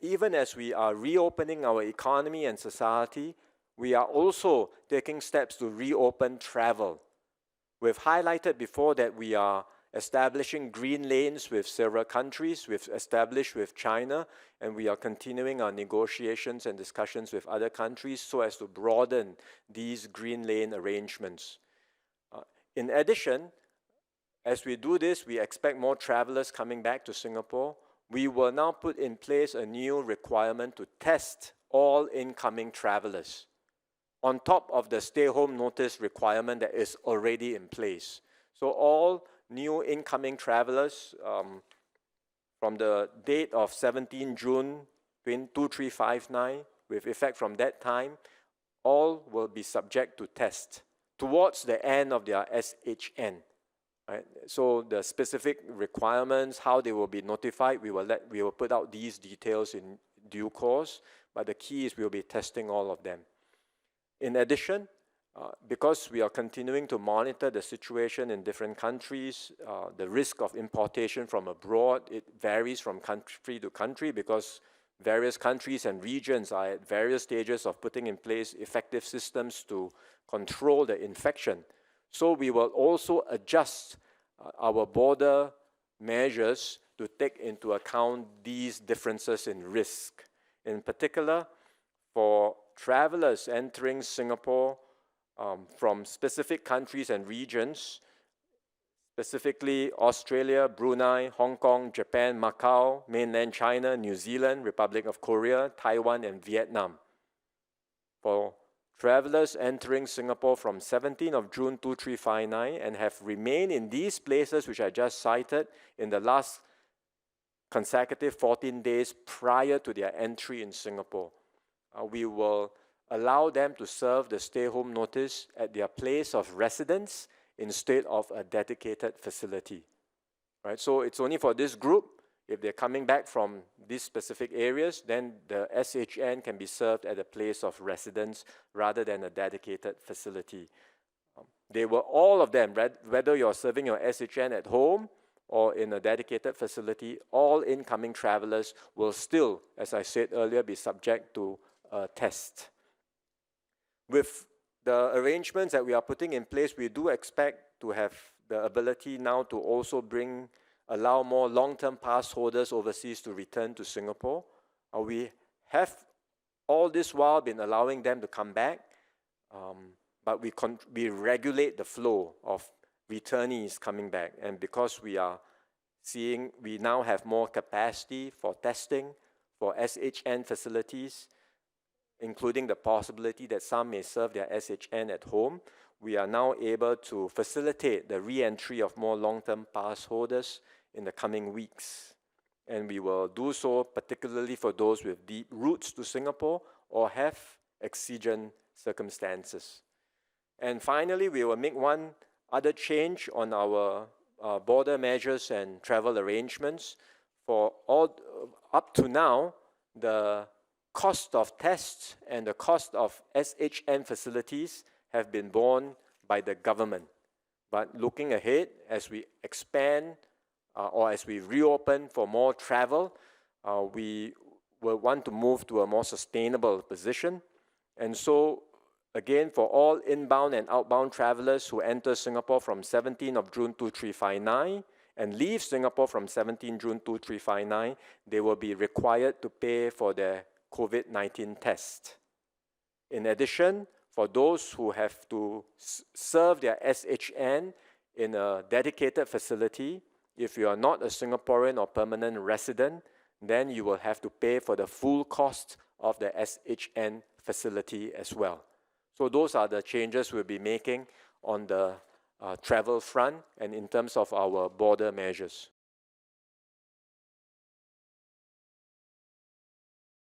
even as we are reopening our economy and society, we are also taking steps to reopen travel. We've highlighted before that we are establishing green lanes with several countries. We've established with China, and we are continuing our negotiations and discussions with other countries so as to broaden these green lane arrangements. In addition, as we do this, we expect more travelers coming back to Singapore. We will now put in place a new requirement to test all incoming travelers, on top of the stay-home notice requirement that is already in place. So all new incoming travelers from the date of 17 June 2359, with effect from that time, all will be subject to test towards the end of their SHN. Right? So the specific requirements, how they will be notified, we will put out these details in due course, but the key is we'll be testing all of them. In addition, because we are continuing to monitor the situation in different countries, the risk of importation from abroad, it varies from country to country because various countries and regions are at various stages of putting in place effective systems to control the infection. So we will also adjust our border measures to take into account these differences in risk. In particular, for travelers entering Singapore from specific countries and regions, specifically Australia, Brunei, Hong Kong, Japan, Macau, mainland China, New Zealand, Republic of Korea, Taiwan, and Vietnam. For travelers entering Singapore from 17th of June 2359 and have remained in these places which I just cited in the last consecutive 14 days prior to their entry in Singapore. We will allow them to serve the stay-home notice at their place of residence instead of a dedicated facility. Right? So it's only for this group. If they're coming back from these specific areas, then the SHN can be served at a place of residence rather than a dedicated facility. They will, all of them, whether you're serving your SHN at home or in a dedicated facility, all incoming travelers will still, as I said earlier, be subject to a test. With the arrangements that we are putting in place, we do expect to have the ability now to also allow more long-term pass holders overseas to return to Singapore. We have all this while been allowing them to come back, but we regulate the flow of returnees coming back. And because we now have more capacity for testing, for SHN facilities, including the possibility that some may serve their SHN at home, we are now able to facilitate the re-entry of more long-term pass holders in the coming weeks. And we will do so particularly for those with deep roots to Singapore or have exigent circumstances. And finally, we will make one other change on our border measures and travel arrangements. For all up to now, the cost of tests and the cost of SHN facilities have been borne by the government. But looking ahead, as we expand or as we reopen for more travel, we will want to move to a more sustainable position. And so, again, for all inbound and outbound travelers who enter Singapore from 17th of June 2359 and leave Singapore from 17 June 2359, they will be required to pay for their COVID-19 test. In addition, for those who have to serve their SHN in a dedicated facility, if you are not a Singaporean or permanent resident, then you will have to pay for the full cost of the SHN facility as well. So those are the changes we'll be making on the travel front and in terms of our border measures.